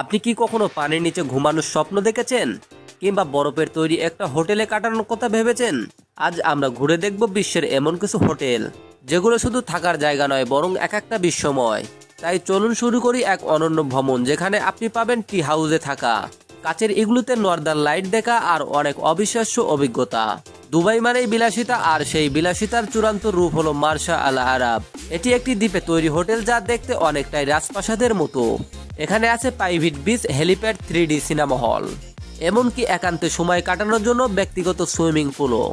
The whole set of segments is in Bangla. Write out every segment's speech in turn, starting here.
আপনি কি কখনো পানির নিচে ঘুমানোর স্বপ্ন দেখেছেন কিংবা বরফের তৈরি একটা হোটেলে কাটানোর কথা ভেবেছেন? আজ আমরা ঘুরে দেখব বিশ্বের এমন কিছু হোটেল যেগুলো শুধু থাকার জায়গা নয় বরং এক একটা বিস্ময়। তাই চলুন শুরু করি এক অনন্য ভ্রমণ যেখানে আপনি পাবেন টি হাউসে থাকা, কাচের ইগলুতে নর্দার্ন লাইট দেখা আর অনেক অবিশ্বাস্য অভিজ্ঞতা। দুবাই মানেই বিলাসিতা, আর সেই বিলাসিতার চূড়ান্ত রূপ হলো মার্শা আল আরাব। এটি একটি দ্বীপে তৈরি হোটেল যা দেখতে অনেকটাই রাজপ্রাসাদের মতো। এখানে আছে private beach, helipad, 3D cinema hall, এমনকি একান্তে সময় কাটানোর জন্য ব্যক্তিগত সুইমিং পুলও।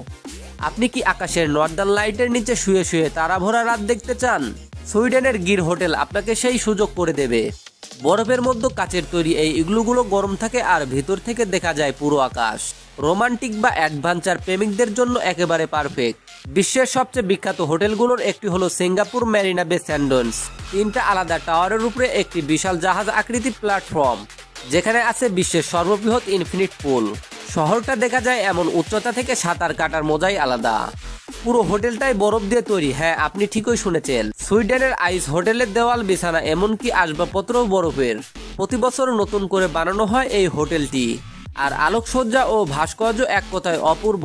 আপনি কি আকাশের নর্দার্ন লাইটের নিচে শুয়ে শুয়ে তারা ভরা রাত দেখতে চান? সুইডেনের গির হোটেল আপনাকে সেই সুযোগ করে দেবে। বরফের মধ্যে কাচের তৈরি এই ইগলুগুলো গরম থাকে আর ভিতর থেকে দেখা যায় পুরো আকাশ। রোমান্টিক বা অ্যাডভেঞ্চার প্রেমিকদের জন্য একেবারে পারফেক্ট। বিশ্বের সবচেয়ে বিখ্যাত হোটেলগুলোর একটি হলো সিঙ্গাপুর মেরিনা বে স্যান্ডস। 3টা আলাদা টাওয়ারের উপরে একটি বিশাল জাহাজ আকৃতি প্ল্যাটফর্ম, যেখানে আছে বিশ্বের সর্ববৃহৎ ইনফিনিট পুল। শহরটা দেখা যায় এমন উচ্চতা থেকে সাঁতার কাটার মজাই আলাদা। পুরো হোটেলটাই বরফ দিয়ে তৈরি। হ্যাঁ, আপনি ঠিকই শুনেছেন, সুইডেনের আইস হোটেলের দেওয়াল, বিছানা, এমনকি আসবাবপত্রও বরফের। প্রতি বছর নতুন করে বানানো হয় এই হোটেলটি, আর আলোকসজ্জা ও ভাস্কর্য এক কথায় অপূর্ব।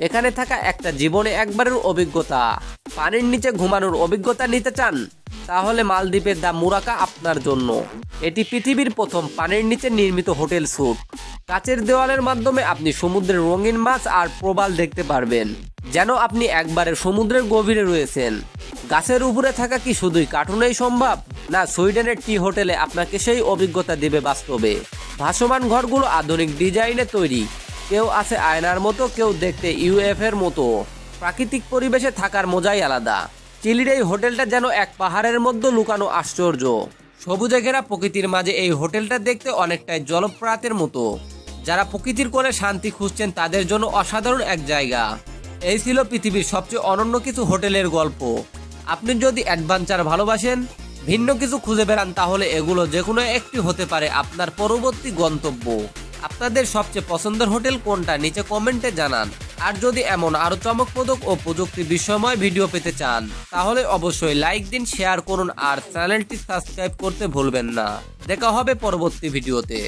এখানে থাকা একটা জীবনে একবারের অভিজ্ঞতা। পানির নিচে ঘুমানোর অভিজ্ঞতা নিতে চান? তাহলে মালদ্বীপের দ্য মুরাকা আপনার জন্য। এটি পৃথিবীর প্রথম পানির নিচে নির্মিত হোটেল স্যুট। কাচের দেওয়ালের মাধ্যমে আপনি সমুদ্রের রঙিন মাছ আর প্রবাল দেখতে পারবেন, যেন আপনি একবারে সমুদ্রের গভীরে রয়েছেন। গাছের উপরে থাকা কি শুধুই কার্টুনেই সম্ভব? না, সুইডেনের টি হোটেলে আপনাকে সেই অভিজ্ঞতা দেবে বাস্তবে। ভাসমান ঘরগুলো আধুনিক ডিজাইনে তৈরি, কেউ আছে আয়নার মতো, কেউ দেখতে ইউএফ-এর মতো। প্রাকৃতিক পরিবেশে থাকার মজাই আলাদা। চিলির এই হোটেলটা যেন এক পাহাড়ের মধ্যে লুকানো আশ্চর্য। সবুজে ঘেরা প্রকৃতির মাঝে এই হোটেলটা দেখতে অনেকটাই জলপ্রপাতের মতো। যারা প্রকৃতির কোলে শান্তি খুঁজছেন তাদের জন্য অসাধারণ এক জায়গা। এই ছিল পৃথিবীর সবচেয়ে অনন্য কিছু হোটেলের গল্প। আপনি যদি অ্যাডভেঞ্চার ভালোবাসেন, ভিন্ন কিছু খুঁজে বেড়ান, তাহলে এগুলো যেকোনো একটি হতে পারে আপনার পরবর্তী গন্তব্য। আপনাদের সবচেয়ে পছন্দের হোটেল কোনটা নিচে কমেন্টে জানান। আর যদি এমন আরো চমকপ্রদ ও প্রযুক্তি বিষয়ময় ভিডিও পেতে চান, তাহলে অবশ্যই লাইক দিন, শেয়ার করুন আর চ্যানেলটি সাবস্ক্রাইব করতে ভুলবেন না। দেখা হবে পরবর্তী ভিডিওতে।